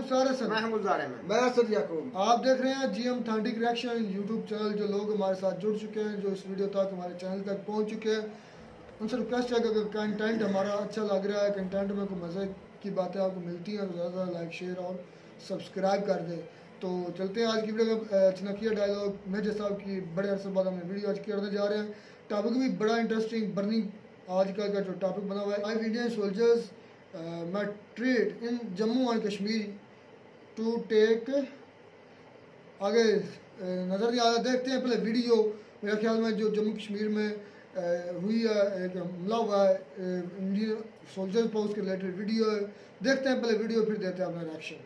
मुख्तार हसन, मैं गुलजार अहमद, मैं असद याकूब। आप देख रहे हैं GM authentic reaction YouTube channel. जो लोग हमारे साथ जुड़ चुके हैं, जो इस वीडियो तक हमारे चैनल तक पहुंच चुके हैं, उनसे रिक्वेस्ट है कि अगर कंटेंट हमारा अच्छा लग रहा है, कंटेंट में कोई मज़े की बातें आपको मिलती हैं, तो ज़्यादा लाइक शेयर और सब्सक्राइब कर दें। तो चलते हैं आज की वीडियो का चनकिया डायलॉग मेजर साहब की बड़े अरसे बाद हमने वीडियो आज करने जा रहे हैं। टॉपिक भी बड़ा इंटरेस्टिंग बर्निंग आज का जो टॉपिक बना हुआ है, 5 Indian soldiers met trade in Jammu and Kashmir to take आगे नज़र नहीं आ रहा। देखते हैं पहले वीडियो। मेरे ख्याल में जो जम्मू कश्मीर में हुई है, एक हमला हुआ है इंडियन सोल्जर्स पर, उसके रिलेटेड वीडियो है। देखते हैं पहले वीडियो, फिर देते हैं अपना रिएक्शन।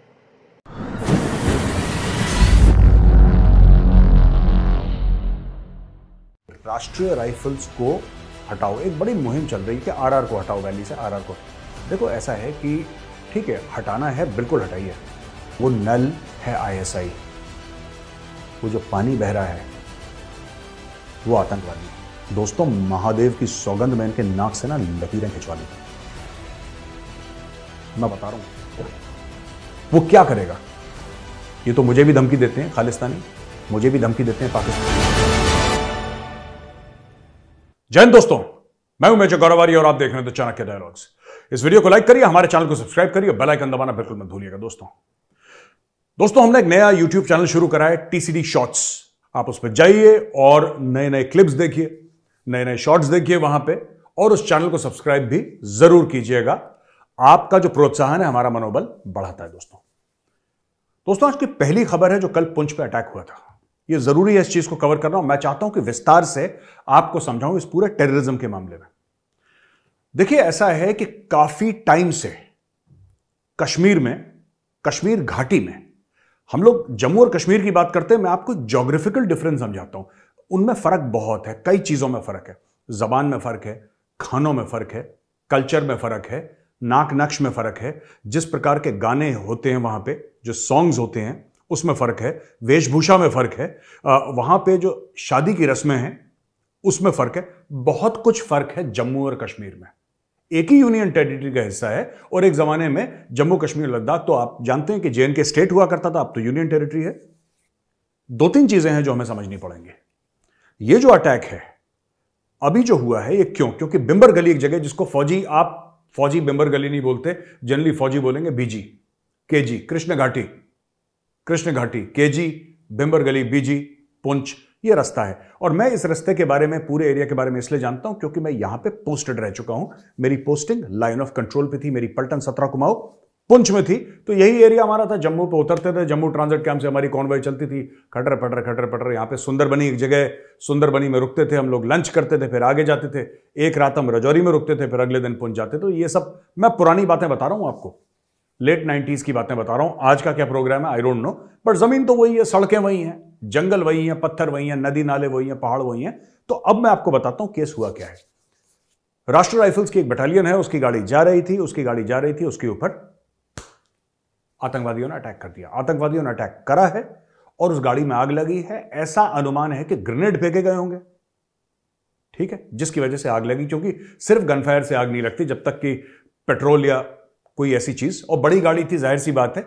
राष्ट्रीय राइफल्स को हटाओ, एक बड़ी मुहिम चल रही है कि आरआर को हटाओ, वैली से आरआर को। देखो ऐसा है कि ठीक है, हटाना है, बिल्कुल हटाइए। वो नल है आईएसआई, वो जो पानी बह रहा है वो आतंकवादी। दोस्तों, महादेव की सौगंध में इनके नाक से ना लकीरें खिंचवा दी। मैं बता रहा हूं वो क्या करेगा। ये तो मुझे भी धमकी देते हैं खालिस्तानी, मुझे भी धमकी देते हैं पाकिस्तानी। जय हिंद दोस्तों, मैं हूं मेजर गौरवारी और आप देख रहे हैं द चाणक्य डायलॉग्स। इस वीडियो को लाइक करिए, हमारे चैनल को सब्सक्राइब करिए, बेल आइकन दबाना बिल्कुल मत भूलिएगा। दोस्तों हमने एक नया यूट्यूब चैनल शुरू करा है, टीसीडी शॉर्ट्स। आप उस पर जाइए और नए नए क्लिप्स देखिए, नए नए शॉर्ट्स देखिए वहां पे, और उस चैनल को सब्सक्राइब भी जरूर कीजिएगा। आपका जो प्रोत्साहन है हमारा मनोबल बढ़ाता है। दोस्तों आज की पहली खबर है जो कल पुंछ पे अटैक हुआ था। यह जरूरी है इस चीज को कवर करना। मैं चाहता हूं कि विस्तार से आपको समझाऊं इस पूरे टेररिज्म के मामले में। देखिए ऐसा है कि काफी टाइम से कश्मीर में, कश्मीर घाटी में, हम लोग जम्मू और कश्मीर की बात करते हैं। मैं आपको ज्योग्राफिकल डिफरेंस समझाता हूं। उनमें फर्क बहुत है, कई चीजों में फर्क है। जबान में फर्क है, खानों में फर्क है, कल्चर में फर्क है, नाक नक्श में फर्क है, जिस प्रकार के गाने होते हैं वहां पे, जो सॉन्ग्स होते हैं उसमें फर्क है, वेशभूषा में फर्क है, वहां पे जो शादी की रस्में हैं उसमें फर्क है। बहुत कुछ फर्क है जम्मू और कश्मीर में। एक ही यूनियन टेरिटरी का हिस्सा है, और एक जमाने में जम्मू कश्मीर लद्दाख तो आप जानते हैं कि जेएनके स्टेट हुआ करता था, अब तो यूनियन टेरिटरी है। दो तीन चीजें हैं जो हमें समझनी पड़ेंगे। ये जो अटैक है अभी जो हुआ है, ये क्योंकि बिंबर गली एक जगह जिसको फौजी, आप फौजी बिंबर गली नहीं बोलते, जनरली फौजी बोलेंगे बीजी, केजी, कृष्ण घाटी, केजी, बिंबर गली, बीजी, पुंछ, ये रास्ता है। और मैं इस रास्ते के बारे में, पूरे एरिया के बारे में इसलिए जानता हूं क्योंकि मैं यहां पे पोस्टेड रह चुका हूं। मेरी पोस्टिंग लाइन ऑफ कंट्रोल पे थी, मेरी पलटन 17 कुमाऊं पुंछ में थी। तो यही एरिया हमारा था। जम्मू पे उतरते थे, जम्मू ट्रांजिट कैंप से हमारी कॉन्वॉय चलती थी, खटर पटर। यहां पे सुंदरबनी एक जगह, सुंदरबनी में रुकते थे हम लोग, लंच करते थे, फिर आगे जाते थे। एक रात हम रजौरी में रुकते थे, फिर अगले दिन पुंछ जाते। तो ये सब मैं पुरानी बातें बता रहा हूं आपको, लेट 90s की बातें बता रहा हूं। आज का क्या प्रोग्राम है आई डोंट नो, बट जमीन तो वही है, सड़कें वही हैं, जंगल वही हैं, पत्थर वही हैं, नदी नाले वही हैं, पहाड़ वही हैं। तो अब मैं आपको बताता हूं केस हुआ क्या है। राष्ट्रीय राइफल्स की एक बटालियन है, उसकी गाड़ी जा रही थी, उसके ऊपर आतंकवादियों ने अटैक कर दिया। आतंकवादियों ने अटैक करा है और उस गाड़ी में आग लगी है। ऐसा अनुमान है कि ग्रेनेड फेंके गए होंगे, ठीक है, जिसकी वजह से आग लगी। क्योंकि सिर्फ गनफायर से आग नहीं लगती, जब तक कि पेट्रोल या कोई ऐसी चीज, और बड़ी गाड़ी थी, जाहिर सी बात है,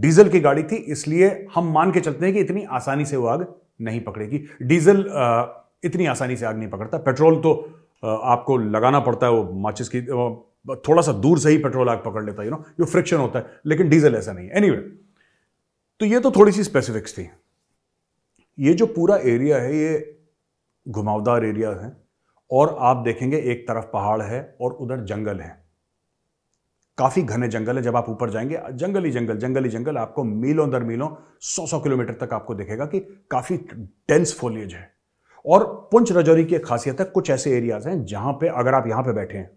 डीजल की गाड़ी थी, इसलिए हम मान के चलते हैं कि इतनी आसानी से वो आग नहीं पकड़ेगी। डीजल इतनी आसानी से आग नहीं पकड़ता। पेट्रोल तो आपको लगाना पड़ता है, वो माचिस की थोड़ा सा दूर से ही पेट्रोल आग पकड़ लेता है, जो फ्रिक्शन होता है, लेकिन डीजल ऐसा नहीं है। एनीवे, तो ये तो थोड़ी सी स्पेसिफिक्स थी। ये जो पूरा एरिया है ये घुमावदार एरिया है, और आप देखेंगे एक तरफ पहाड़ है और उधर जंगल है, काफी घने जंगल है। जब आप ऊपर जाएंगे जंगल ही जंगल, आपको मीलों दर मीलों, 100 किलोमीटर तक आपको दिखेगा कि काफी डेंस फोलिएज है। और पुंछ रजौरी की एक खासियत है, कुछ ऐसे एरियाज हैं जहां पे अगर आप यहां पे बैठे हैं,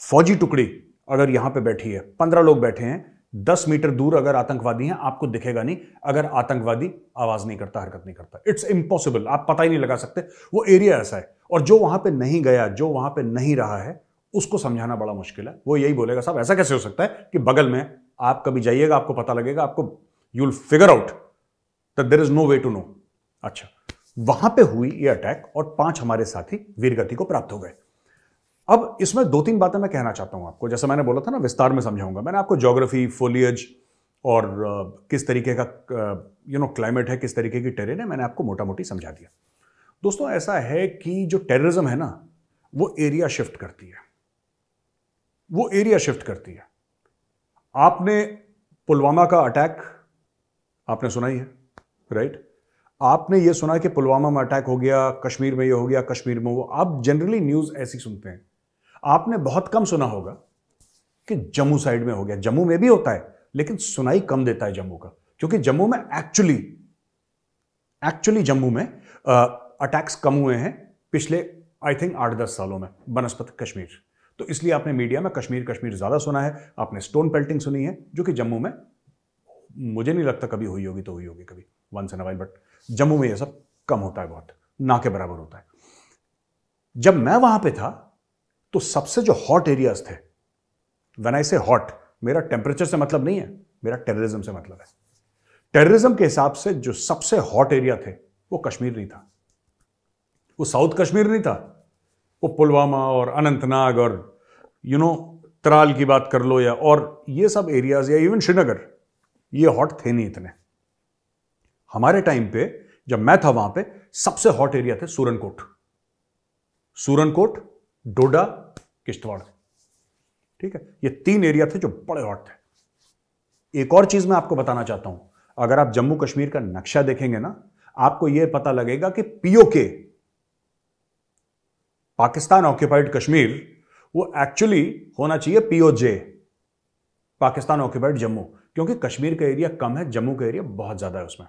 फौजी टुकड़ी अगर यहां पे बैठी है, 15 लोग बैठे हैं, 10 मीटर दूर अगर आतंकवादी हैं, आपको दिखेगा नहीं अगर आतंकवादी आवाज नहीं करता, हरकत नहीं करता। इट्स इम्पॉसिबल, आप पता ही नहीं लगा सकते। वो एरिया ऐसा है। और जो वहां पे नहीं गया, जो वहां पे नहीं रहा है, उसको समझाना बड़ा मुश्किल है। वो यही बोलेगा साहब ऐसा कैसे हो सकता है कि बगल में, आप कभी जाइएगा आपको पता लगेगा, आपको you will figure out that there is no way to know. अच्छा, वहां पे हुई ये अटैक और 5 हमारे साथी वीरगति को प्राप्त हो गए। अब इसमें 2-3 बातें मैं कहना चाहता हूं आपको। जैसे मैंने बोला था ना, विस्तार में समझाऊंगा। मैंने आपको ज्योग्राफी, फोलियज और किस तरीके का क्लाइमेट है, किस तरीके की टेरेन है, मैंने आपको मोटा मोटी समझा दिया। दोस्तों ऐसा है कि जो टेररिज्म है ना, वो एरिया शिफ्ट करती है, वो एरिया शिफ्ट करती है। आपने पुलवामा का अटैक आपने सुना ही है, राइट? आपने ये सुना कि पुलवामा में अटैक हो गया, कश्मीर में ये हो गया, कश्मीर में वो। आप जनरली न्यूज ऐसी सुनते हैं। आपने बहुत कम सुना होगा कि जम्मू साइड में हो गया। जम्मू में भी होता है, लेकिन सुनाई कम देता है जम्मू का, क्योंकि जम्मू में एक्चुअली जम्मू में अटैक्स कम हुए हैं पिछले आई थिंक 8-10 सालों में बनस्पत कश्मीर। तो इसलिए आपने मीडिया में कश्मीर कश्मीर ज्यादा सुना है। आपने स्टोन पेल्टिंग सुनी है, जो कि जम्मू में मुझे नहीं लगता कभी हुई होगी, तो हुई होगी कभी once in a while, but Jammu में यह सब कम होता है, बहुत ना के बराबर होता है। जब मैं वहां पे था तो सबसे जो हॉट एरियाज थे, व्हेन आई से हॉट, मेरा टेम्परेचर से मतलब नहीं है, मेरा टेररिज्म से मतलब है। टेररिज्म के हिसाब से जो सबसे हॉट एरिया थे वो कश्मीर नहीं था, वो साउथ कश्मीर नहीं था, वो पुलवामा और अनंतनाग और त्राल की बात कर लो, या और ये सब एरियाज, या इवन श्रीनगर, ये हॉट थे नहीं इतने। हमारे टाइम पे जब मैं था वहां पे सबसे हॉट एरिया थे सूरनकोट, डोडा, किश्तवाड़। ठीक है, ये 3 एरिया थे जो बड़े हॉट थे। एक और चीज मैं आपको बताना चाहता हूं, अगर आप जम्मू कश्मीर का नक्शा देखेंगे ना, आपको यह पता लगेगा कि पीओके, पाकिस्तान ऑक्यूपाइड कश्मीर, वो एक्चुअली होना चाहिए पीओजे, पाकिस्तान ऑक्यूपाइड जम्मू, क्योंकि कश्मीर का एरिया कम है, जम्मू का एरिया बहुत ज्यादा है, उसमें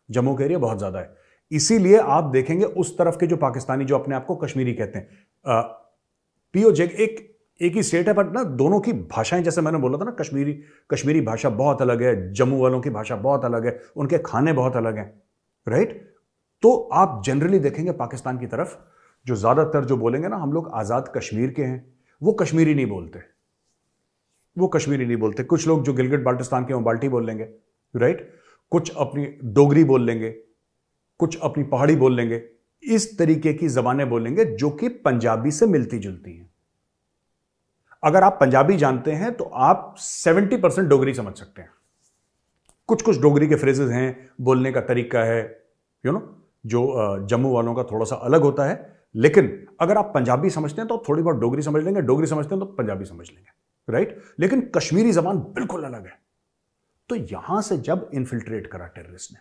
जम्मू का एरिया बहुत ज्यादा है। इसीलिए आप देखेंगे उस तरफ के जो पाकिस्तानी जो अपने आप को कश्मीरी कहते हैं, पीओजे एक ही स्टेट है, बट ना दोनों की भाषाएं, जैसे मैंने बोला था ना, कश्मीरी भाषा बहुत अलग है, जम्मू वालों की भाषा बहुत अलग है, उनके खाने बहुत अलग हैं, राइट? तो आप जनरली देखेंगे पाकिस्तान की तरफ जो ज्यादातर जो बोलेंगे ना, हम लोग आजाद कश्मीर के हैं, वो कश्मीरी नहीं बोलते, वो कश्मीरी नहीं बोलते। कुछ लोग जो गिलगित बाल्टिस्तान के हैं वो बाल्टी बोल लेंगे, राइट? कुछ अपनी डोगरी बोल लेंगे, कुछ अपनी पहाड़ी बोल लेंगे, इस तरीके की जबानें बोलेंगे जो कि पंजाबी से मिलती जुलती हैं। अगर आप पंजाबी जानते हैं तो आप 70% डोगरी समझ सकते हैं। कुछ कुछ डोगरी के फ्रेजेस हैं, बोलने का तरीका है, जो जम्मू वालों का थोड़ा सा अलग होता है, लेकिन अगर आप पंजाबी समझते हैं तो थोड़ी बहुत डोगरी समझ लेंगे, डोगरी समझते हैं तो पंजाबी समझ लेंगे, राइट? लेकिन कश्मीरी जबान बिल्कुल अलग है। तो यहां से जब इन्फिल्ट्रेट करा टेररिस्ट ने,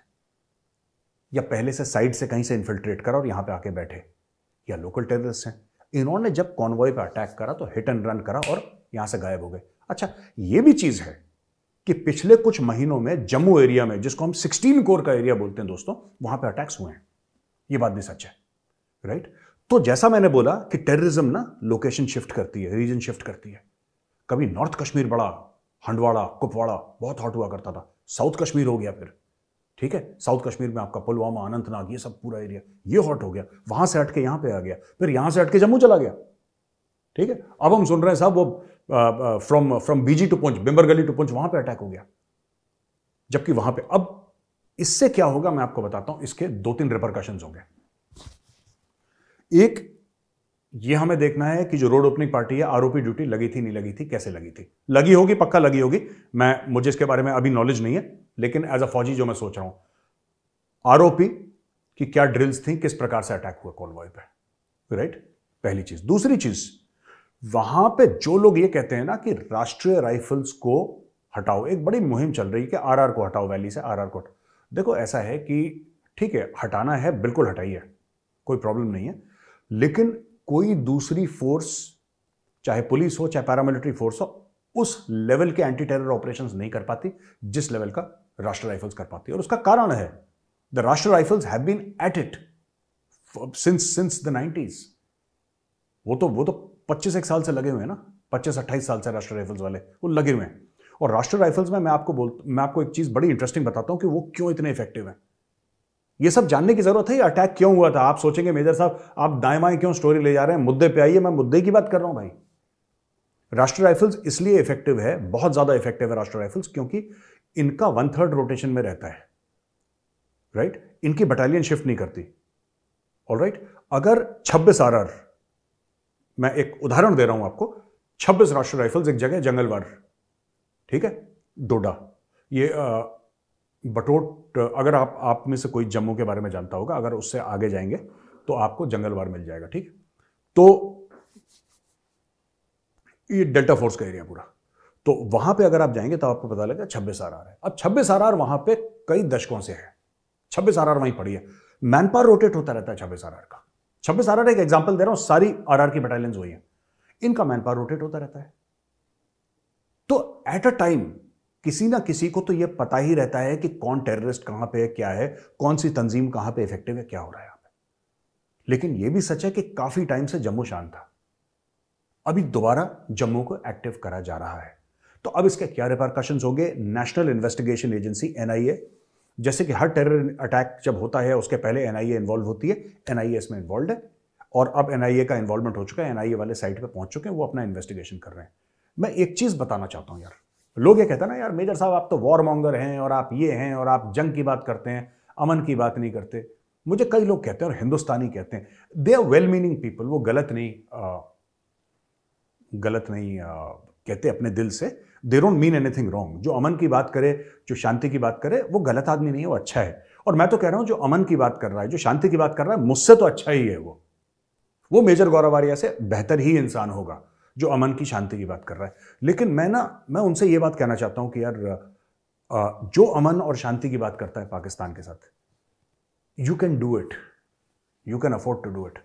या पहले से साइड से कहीं से इन्फिल्ट्रेट करा और यहां पे आके बैठे, या लोकल टेररिस्ट हैं, इन्होंने जब कॉन्वॉय पे अटैक करा तो हिट एंड रन करा और यहां से गायब हो गए। अच्छा, यह भी चीज है कि पिछले कुछ महीनों में जम्मू एरिया में, जिसको हम 16 कोर का एरिया बोलते हैं दोस्तों, वहां पे अटैक्स हुए हैं। यह बात भी सच है, राइट? तो जैसा मैंने बोला कि टेररिज्म ना लोकेशन शिफ्ट करती है, रीजन शिफ्ट करती है। कभी नॉर्थ कश्मीर बड़ा, हंडवाड़ा, कुपवाड़ा बहुत हॉट हुआ करता था, साउथ कश्मीर हो गया फिर, ठीक है? साउथ कश्मीर में आपका पुलवामा, अनंतनाग, ये सब पूरा एरिया ये हॉट हो गया, वहां से हट के यहां पे आ गया, फिर यहां से हट के जम्मू चला गया, ठीक है? अब हम सुन रहे हैं साहब वो फ्रॉम बीजी टू पुंछ, बिम्बर गली टू पुंछ, वहां पे अटैक हो गया, जबकि वहां पे अब इससे क्या होगा मैं आपको बताता हूं। इसके 2-3 रिपरकशंस होंगे। एक, ये हमें देखना है कि जो रोड ओपनिंग पार्टी है, आरओपी ड्यूटी लगी थी नहीं लगी थी, कैसे लगी थी, लगी होगी, पक्का लगी होगी, मुझे इसके बारे में अभी नॉलेज नहीं है, लेकिन एज अ फौजी जो मैं सोच रहा हूं, आरओपी की क्या ड्रिल्स थी, किस प्रकार से अटैक हुआ कॉन्वॉय पे, राइट? पहली चीज। दूसरी चीज, वहां पे जो लोग ये कहते हैं ना कि राष्ट्रीय राइफल्स को हटाओ, एक बड़ी मुहिम चल रही है कि आरआर को हटाओ, वैली से आरआर को। देखो ऐसा है कि ठीक है, हटाना है, बिल्कुल हटाइए, कोई प्रॉब्लम नहीं है, लेकिन कोई दूसरी फोर्स, चाहे पुलिस हो चाहे पैरामिलिट्री फोर्स हो, उस लेवल के एंटी टेरर ऑपरेशंस नहीं कर पाती जिस लेवल का राष्ट्रीय राइफल्स कर पाती है। और उसका कारण है, the Rashtriya Rifles have been at it since the 90s। वो तो 25 साल से लगे हुए हैं ना, 25-28 साल से राष्ट्रीय राइफल्स वाले वो लगे हुए हैं। और राष्ट्रीय राइफल्स में मैं आपको एक चीज बड़ी इंटरेस्टिंग बताता हूं कि वो क्यों इतने इफेक्टिव है। ये सब जानने की जरूरत है, ये अटैक क्यों हुआ था। आप सोचेंगे मेजर साहब आप दाएं बाएं क्यों स्टोरी ले जा रहे हैं, मुद्दे पे आइए, मैं मुद्दे की बात कर रहा हूं भाई। राष्ट्रीय राइफल्स इसलिए इफेक्टिव है, बहुत ज्यादा इफेक्टिव है राष्ट्रीय राइफल्स, क्योंकि इनका 1/3 रोटेशन में रहता है, राइट? इनकी बटालियन शिफ्ट नहीं करती, ऑलराइट? अगर 26 आरआर, मैं एक उदाहरण दे रहा हूं आपको, 26 राष्ट्रीय राइफल्स एक जगह जंगलवार, ठीक है, डोडा, ये बटोट, अगर आप में से कोई जम्मू के बारे में जानता होगा, अगर उससे आगे जाएंगे तो आपको जंगलवार मिल जाएगा, ठीक है। तो ये डेल्टा फोर्स का एरिया पूरा, तो वहां पे अगर आप जाएंगे तो आपको पता लगेगा 26 आरआर है। अब 26 आरआर वहां पे कई दशकों से है, 26 आरआर वहीं पड़ी है, मैन पावर रोटेट होता रहता है 26 आरआर का। 26 आरआर एक एग्जांपल दे रहा हूं, सारी आरआर की बटालियंस वही है, इनका मैन पावर रोटेट होता रहता है। तो एट अ टाइम किसी ना किसी को तो यह पता ही रहता है कि कौन टेररिस्ट कहां पे है, क्या है, कौन सी तंजीम कहां पे इफेक्टिव है, क्या हो रहा है यहां पे। लेकिन यह भी सच है कि काफी टाइम से जम्मू शांत था, अभी दोबारा जम्मू को एक्टिव करा जा रहा है। तो अब इसके क्या रिपरकशंस होंगे? नेशनल इन्वेस्टिगेशन एजेंसी एनआईए, जैसे कि हर टेरर अटैक जब होता है उसके पहले एनआईए इन्वॉल्व होती है, एनआईए इसमें इन्वॉल्व है और अब एनआईए का इन्वॉल्वमेंट हो चुका है, एनआईए वाले साइट पे पहुंच चुके हैं, वो अपना इन्वेस्टिगेशन कर रहे हैं। मैं एक चीज बताना चाहता हूं यार, लोग ये कहते हैं ना यार मेजर साहब आप तो वॉर मॉन्गर हैं और आप ये हैं और आप जंग की बात करते हैं, अमन की बात नहीं करते। मुझे कई लोग कहते हैं और हिंदुस्तानी कहते हैं, they are well meaning people, वो गलत नहीं कहते अपने दिल से, they don't mean anything wrong. जो अमन की बात करे, जो शांति की बात करे, वो गलत आदमी नहीं है, वो अच्छा है। और मैं तो कह रहा हूं जो अमन की बात कर रहा है, जो शांति की बात कर रहा है, मुझसे तो अच्छा ही है वो मेजर गौरवारिया से बेहतर ही इंसान होगा जो अमन की शांति की बात कर रहा है। लेकिन मैं उनसे ये बात कहना चाहता हूं कि यार जो अमन और शांति की बात करता है पाकिस्तान के साथ, you can do it, you can afford to do it.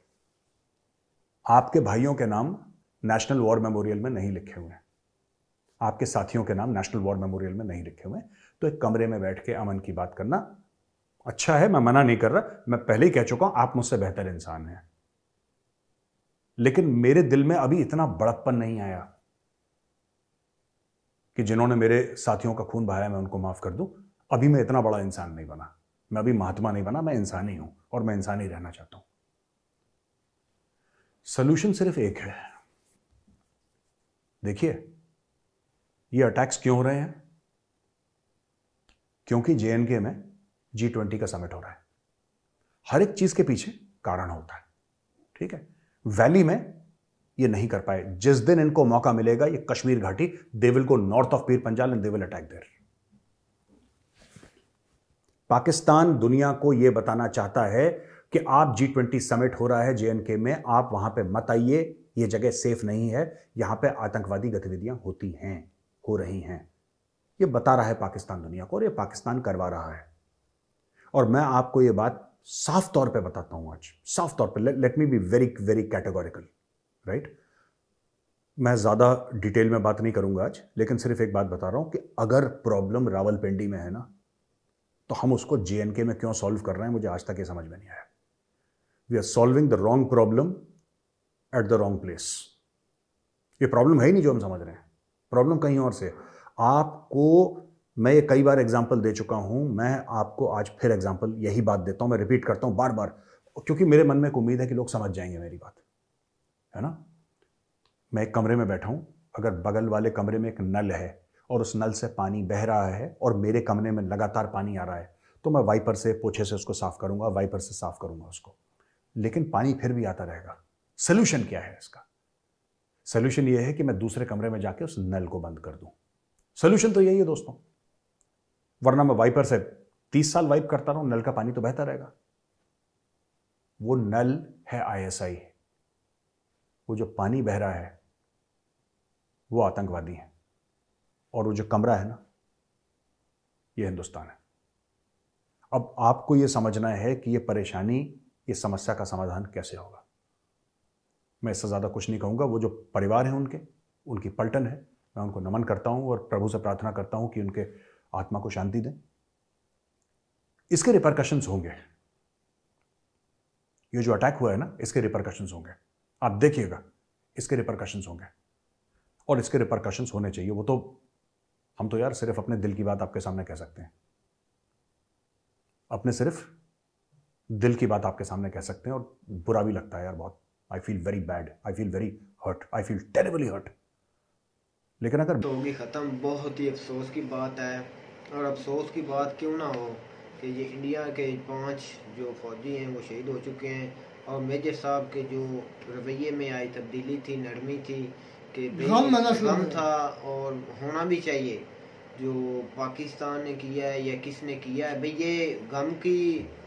आपके भाइयों के नाम नेशनल वॉर मेमोरियल में नहीं लिखे हुए हैं, आपके साथियों के नाम नेशनल वॉर मेमोरियल में नहीं लिखे हुए हैं, तो एक कमरे में बैठ के अमन की बात करना अच्छा है, मैं मना नहीं कर रहा, मैं पहले ही कह चुका हूं आप मुझसे बेहतर इंसान हैं। लेकिन मेरे दिल में अभी इतना बड़प्पन नहीं आया कि जिन्होंने मेरे साथियों का खून बहाया मैं उनको माफ कर दूं। अभी मैं इतना बड़ा इंसान नहीं बना, मैं अभी महात्मा नहीं बना, मैं इंसान ही हूं और मैं इंसान ही रहना चाहता हूं। सोल्यूशन सिर्फ एक है। देखिए ये अटैक्स क्यों हो रहे हैं? क्योंकि जेएनके में G20 का समिट हो रहा है। हर एक चीज के पीछे कारण होता है, ठीक है। वैली में ये नहीं कर पाए, जिस दिन इनको मौका मिलेगा ये कश्मीर घाटी, they will go north of Pir Panjal and they will attack there. Pakistan दुनिया को यह बताना चाहता है कि आप G20 समिट हो रहा है जेएनके में, आप वहां पे मत आइए, ये जगह सेफ नहीं है, यहां पे आतंकवादी गतिविधियां होती हैं, हो रही हैं। ये बता रहा है पाकिस्तान दुनिया को और ये पाकिस्तान करवा रहा है। और मैं आपको ये बात साफ तौर पे बताता हूं आज, साफ तौर पे, let me be very very categorical, right. मैं ज्यादा डिटेल में बात नहीं करूंगा आज, लेकिन सिर्फ एक बात बता रहा हूं कि अगर प्रॉब्लम रावलपिंडी में है ना, तो हम उसको जेएनके में क्यों सॉल्व कर रहे हैं, मुझे आज तक ये समझ में नहीं आया। We are solving the wrong problem at the wrong place. ये प्रॉब्लम है ही नहीं जो हम समझ रहे हैं, प्रॉब्लम कहीं और से। आपको मैं ये कई बार एग्जाम्पल दे चुका हूं, मैं आपको आज फिर एग्जाम्पल यही बात देता हूं, मैं रिपीट करता हूं बार बार, क्योंकि मेरे मन में एक उम्मीद है कि लोग समझ जाएंगे मेरी बात, है ना। मैं एक कमरे में बैठा हूं, अगर बगल वाले कमरे में एक नल है और उस नल से पानी बह रहा है और मेरे कमरे में लगातार पानी आ रहा है, तो मैं वाइपर से, पोछे से उसको साफ करूंगा, वाइपर से साफ करूंगा उसको, लेकिन पानी फिर भी आता रहेगा। सोल्यूशन क्या है इसका? सोल्यूशन यह है कि मैं दूसरे कमरे में जाके उस नल को बंद कर दूं। सोल्यूशन तो यही है दोस्तों, वरना मैं वाइपर से 30 साल वाइप करता रहूं, नल का पानी तो बहता रहेगा। वो नल है आईएसआई, वो जो पानी बह रहा है वो आतंकवादी है, और वो जो कमरा है ना, ये हिंदुस्तान है। अब आपको ये समझना है कि ये परेशानी, ये समस्या का समाधान कैसे होगा। मैं इससे ज्यादा कुछ नहीं कहूंगा। वो जो परिवार है उनकी पलटन है, मैं उनको नमन करता हूं और प्रभु से प्रार्थना करता हूं कि उनके आत्मा को शांति दें। इसके रिपरकशंस होंगे, ये जो अटैक हुआ है ना, इसके रिपरकशंस होंगे, आप देखिएगा, इसके रिपरकशंस होंगे और इसके रिपरकशंस होने चाहिए। वो तो हम तो यार सिर्फ अपने दिल की बात आपके सामने कह सकते हैं, अपने सिर्फ दिल की बात आपके सामने कह सकते हैं, और बुरा भी लगता है यार बहुत। I feel very bad, I feel very hurt, I feel terribly hurt. लेकिन अगर तो होगी ख़त्म, बहुत ही अफसोस की बात है। और अफसोस की बात क्यों ना हो कि ये इंडिया के 5 जो फौजी हैं वो शहीद हो चुके हैं, और मेजर साहब के जो रवैये में आई तब्दीली थी, नरमी थी, कि गम था और होना भी चाहिए। जो पाकिस्तान ने किया है या किसने किया है, भाई ये गम की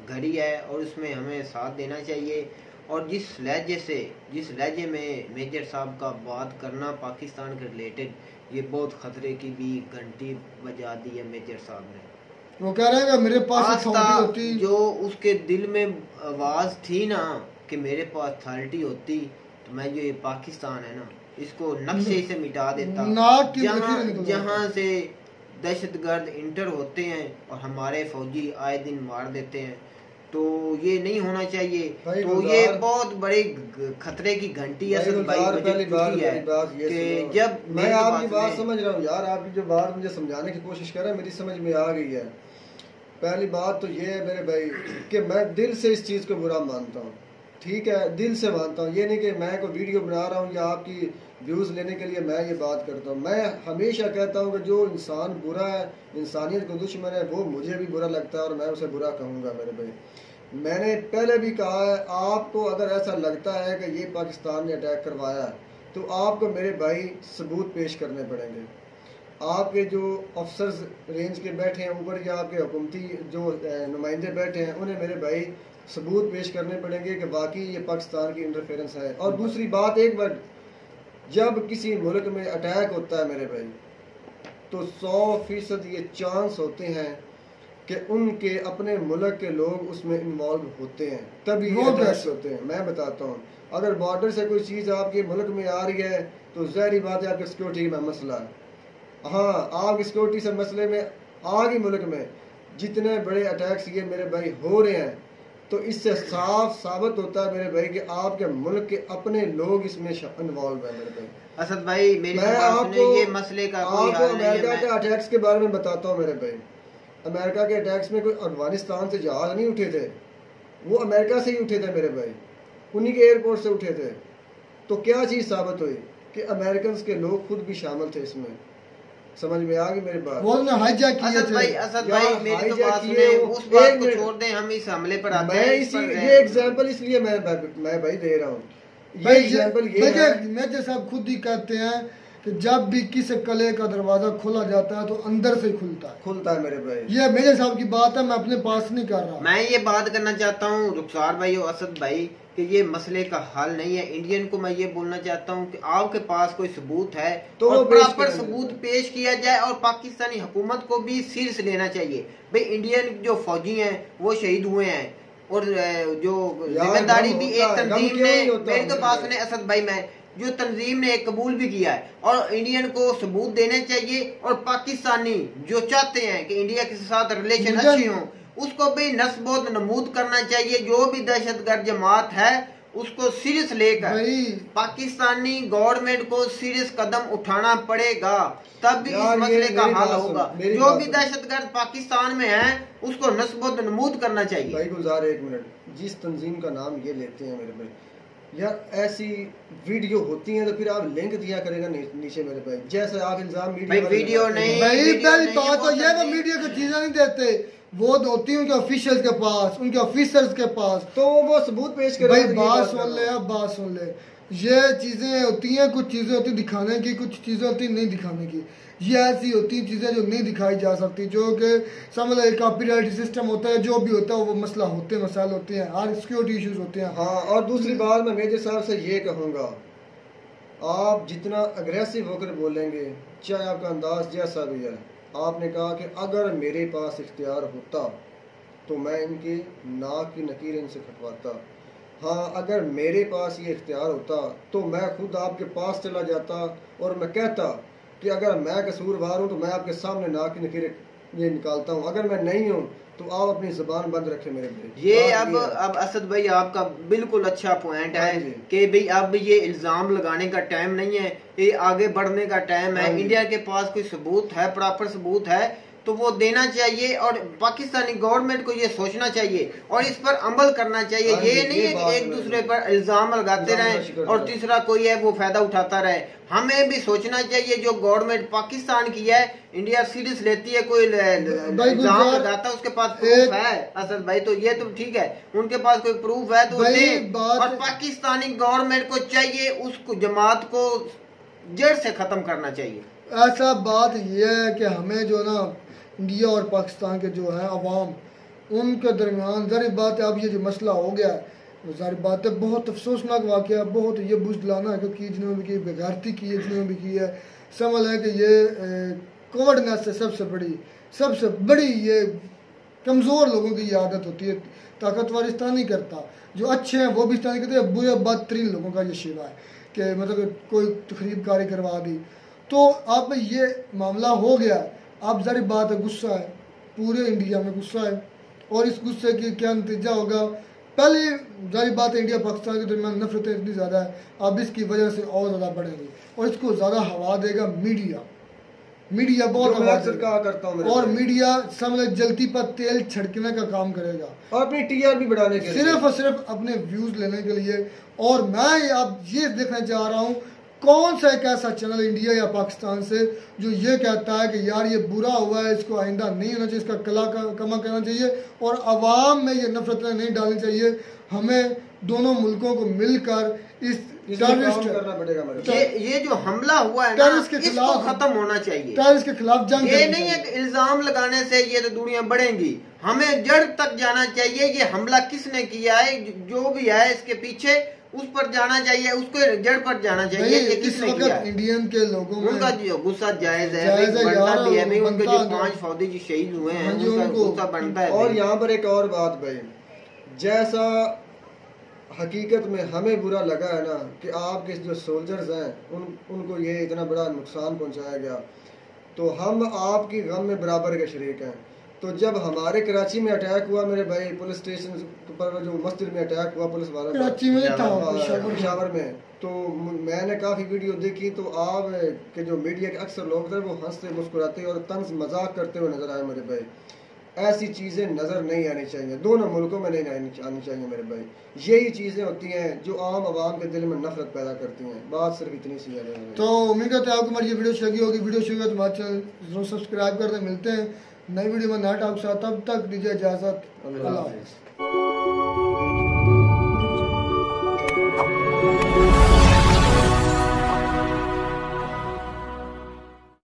घड़ी है और उसमें हमें साथ देना चाहिए। और जिस लहजे में मेजर साहब का बात करना पाकिस्तान के रिलेटेड, ये बहुत खतरे की भी घंटी बजा दी है मेजर साहब ने। वो कह रहे हैं मेरे पास अथॉरिटी होती, जो उसके दिल में आवाज थी ना कि मेरे पास अथॉरिटी होती तो मैं जो ये पाकिस्तान है ना इसको नक्शे से मिटा देता। जहाँ से दहशतगर्द इंटर होते हैं और हमारे फौजी आए दिन मार देते हैं, तो ये नहीं होना चाहिए। तो ये बहुत बड़ी खतरे की घंटी है कि जब मैं आपकी बात समझ रहा हूँ यार, आपकी जो बात मुझे समझाने की कोशिश कर रहे हैं मेरी समझ में आ गई है। पहली बात तो ये है मेरे भाई कि मैं दिल से इस चीज़ को बुरा मानता हूँ, ठीक है, दिल से मानता हूँ। ये नहीं कि मैं कोई वीडियो बना रहा हूँ या आपकी व्यूज़ लेने के लिए मैं ये बात करता हूँ। मैं हमेशा कहता हूँ कि जो इंसान बुरा है, इंसानियत को दुश्मन है, वो मुझे भी बुरा लगता है और मैं उसे बुरा कहूँगा मेरे भाई। मैंने पहले भी कहा है, आपको अगर ऐसा लगता है कि ये पाकिस्तान ने अटैक करवाया है तो आपको मेरे भाई सबूत पेश करने पड़ेंगे। आपके जो अफसर्स रेंज के बैठे हैं ऊपर या आपके हुकूमती जो नुमाइंदे बैठे हैं, उन्हें मेरे भाई सबूत पेश करने पड़ेंगे कि वाकई ये पाकिस्तान की इंटरफेरेंस है। और दूसरी बात, एक बार जब किसी मुल्क में अटैक होता है मेरे भाई, तो 100% ये चांस होते हैं कि उनके अपने मुल्क के लोग उसमें इन्वॉल्व होते हैं, तभी वो अटैक्स होते हैं। मैं बताता हूँ, अगर बॉर्डर से कोई चीज़ आपके मुल्क में आ रही है तो ज़ाहिर बात है आपकी सिक्योरिटी में मसला है। हाँ, आपकी सिक्योरिटी से मसले में आगे मुल्क में जितने बड़े अटैक्स ये मेरे भाई हो रहे हैं, तो इससे साफ साबित होता है मेरे भाई कि आपके मुल्क के अपने लोग इसमें इन्वॉल्व है मेरे भाई। असद भाई मेरी मैं आपको ये मसले का आपको अमेरिका के अटैक्स के बारे में बताता हूँ मेरे भाई। अमेरिका के अटैक्स में कोई अफगानिस्तान से जहाज नहीं उठे थे, वो अमेरिका से ही उठे थे मेरे भाई, उन्हीं के एयरपोर्ट से उठे थे। तो क्या चीज़ साबित हुई कि अमेरिकन के लोग खुद भी शामिल थे इसमें। समझ में आ गई मेरी बात? वो ने हाईजैक किए थे। असद भाई मेरी तो बात सुने, उस बात को छोड़ दें, हम इस हमले पर आते हैं। ये एग्जांपल इसलिए मैं भाई दे रहा हूँ, ये एग्जांपल ये है। मेजर साहब खुद ही कहते हैं कि जब भी किसी कले का दरवाजा खोला जाता है तो अंदर से खुलता है मेरे भाई। ये मेजर साहब की बात है, मैं अपने पास नहीं कर रहा। मैं ये बात करना चाहता हूँ रुखसार भाई और असद भाई कि ये मसले का हल नहीं है। इंडियन को मैं ये बोलना चाहता हूँ कि आपके पास कोई सबूत है तो और प्रॉपर सबूत पेश किया जाए और पाकिस्तानी हुकूमत को भी सीरियस लेना चाहिए। भाई इंडियन जो फौजी हैं वो शहीद हुए हैं और जो जिम्मेदारी भी एक तंजीम ने, मेरी तो बात सुने असद भाई, मैं जो तंजीम ने कबूल भी किया है और इंडियन को सबूत देने चाहिए। और पाकिस्तानी जो चाहते हैं कि इंडिया के साथ रिलेशन अच्छी हो, उसको भी नस्बोत नमूद करना चाहिए। जो भी दहशतगर्द जमात है उसको सीरियस लेकर पाकिस्तानी गवर्नमेंट को सीरियस कदम उठाना पड़ेगा, तब भी इस मसले का हल होगा। जो भी दहशतगर्द पाकिस्तान में है उसको नस्बोत नमूद करना चाहिए। भाई गुजार एक मिनट, जिस तंजीम का नाम ये लेते हैं मेरे भाई, यार ऐसी वीडियो होती है तो फिर आप लिंक दिया करेगा नीचे मेरे भाई। जैसे आप इल्जाम वीडियो नहीं, पहली बात तो ये मीडिया को चीजें नहीं देते, वो होती है उनके ऑफिशियल्स के पास, उनके ऑफिसर्स के पास, तो वो सबूत पेश करें। भाई बात सुन ले, अब बात सुन ले। ये चीजें होती हैं, कुछ चीजें होती दिखाने की, कुछ चीजें होती नहीं दिखाने की। ये ऐसी होती चीजें जो नहीं दिखाई जा सकती, जो कि समझ लो कॉपीराइट सिस्टम होता है, जो भी होता है वो मसला होते हैं, मसाइल होते हैं, हर सिक्योरिटी इश्यूज होते हैं। हाँ, और दूसरी बात मैं मेजर साहब से ये कहूँगा, आप जितना अग्रेसिव होकर बोलेंगे, चाहे आपका अंदाज जैसा भी है, आपने कहा कि अगर मेरे पास इख्तियार होता तो मैं इनके नाक की नकीर इनसे कटवाता। हाँ, अगर मेरे पास ये इख्तियार होता तो मैं खुद आपके पास चला जाता और मैं कहता कि अगर मैं कसूरवार हूँ तो मैं आपके सामने नाक की नकीर ये निकालता हूँ, अगर मैं नहीं हूँ तो आप अपनी जुबान बंद रखें मेरे लिए। ये अब असद भाई आपका बिल्कुल अच्छा पॉइंट है कि भाई अब ये इल्जाम लगाने का टाइम नहीं है, ये आगे बढ़ने का टाइम है। इंडिया के पास कोई सबूत है, प्रॉपर सबूत है तो वो देना चाहिए और पाकिस्तानी गवर्नमेंट को ये सोचना चाहिए और इस पर अमल करना चाहिए। ये नहीं है कि एक दूसरे पर इल्जाम लगाते रहें और तीसरा कोई है वो फायदा उठाता रहे। हमें भी सोचना चाहिए जो गवर्नमेंट पाकिस्तान की है, इंडिया सीरियस लेती है, कोई इल्जाम लगाता है उसके पास प्रूफ है असद भाई, तो ये तो ठीक है, उनके पास कोई प्रूफ है तो दे। और पाकिस्तानी गवर्नमेंट को चाहिए उस जमात को जड़ से खत्म करना चाहिए। ऐसा बात यह है कि हमें जो ना इंडिया और पाकिस्तान के जो है अवाम, उनके दरमियान ज़ाहिर बात है अब ये जो मसला हो गया है, ज़ाहिर बात है बहुत अफसोसनाक वाक़या, बहुत ये बुझ दिलाना है कि जिन्होंने भी की, बेगैरती की है जिन्होंने भी की है। समझ है कि ये कोवर्डनेस से सबसे बड़ी ये कमज़ोर लोगों की ये आदत होती है। ताकतवर इस्तान नहीं करता, जो अच्छे हैं वो भी इस्तान नहीं करते, बुरे बदतरीन लोगों का ये शिवा है कि मतलब कोई तकरीब कारी करवा दी। तो अब ये मामला हो गया, अब ज़ाहिर बात है गुस्सा है, पूरे इंडिया में गुस्सा है, और इस गुस्से की क्या नतीजा होगा। पहले ज़ाहिर बात है इंडिया पाकिस्तान के दरमियान नफरतें इतनी ज़्यादा है, अब इसकी वजह से और ज़्यादा बढ़ेंगी, और इसको ज़्यादा हवा देगा मीडिया बहुत हवा देगा, करता हूँ और मीडिया समझ जलती पर तेल छिड़कने का काम करेगा, और अपनी टीआरपी बढ़ाने के लिए, सिर्फ और सिर्फ अपने व्यूज लेने के लिए। और मैं अब ये देखना चाह रहा हूँ कौन सा एक ऐसा चैनल इंडिया या पाकिस्तान से जो ये कहता है कि यार ये बुरा हुआ है, इसको आइंदा नहीं होना चाहिए, इसका कमा करना चाहिए, और आवाम में ये नफरतें नहीं डालनी चाहिए। हमें दोनों मुल्कों को मिलकर इस करना पड़ेगा। ये जो हमला हुआ है ना, इसको खत्म होना चाहिए। टेररिस्ट के खिलाफ जंग, ये नहीं है कि इल्जाम लगाने से ये तो दूरियां बढ़ेंगी, हमें जड़ तक जाना चाहिए। ये हमला किसने किया है, जो भी है इसके पीछे उस पर जाना चाहिए, उसको जड़ पर जाना चाहिए। ये किसने किया? इंडियन के लोगों में उनका जो गुस्सा जायज है, बनता भी है भाई। उनके जो 5 फौजी जो शहीद हुए हैं उनका गुस्सा बनता है। और यहाँ पर एक और बात भाई, जैसा हकीकत में हमें बुरा लगा है ना कि आपके जो सोल्जर्स हैं उनको ये इतना बड़ा नुकसान पहुंचाया गया, तो हम आपकी गम में बराबर के शरीक हैं। तो जब हमारे कराची में अटैक हुआ मेरे भाई, पुलिस स्टेशन पर जो मस्जिद में अटैक हुआ पुलिस वालों का, कराची में था, पेशावर में, तो मैंने काफ़ी वीडियो देखी, तो आप के जो मीडिया के अक्सर लोग थे वो हंसते मुस्कुराते और तंज मजाक करते हुए नजर आए मेरे भाई। ऐसी चीज़ें नज़र नहीं आनी चाहिए, दोनों मुल्कों में नहीं आनी चाहिए मेरे भाई। यही चीज़ें होती हैं जो आम आवाम के दिल में नफरत पैदा करती हैं। बात सिर्फ इतनी सी है। तो उम्मीद करते हैं आपको हमारी ये वीडियो अच्छी लगी होगी। वीडियो अच्छी लगी तो हमारे चैनल जरूर सब्सक्राइब कर दें। मिलते हैं नई वीडियो में नया टॉक के साथ, तब तक दीजिए इजाज़त। अल्लाह हाफ़िज़।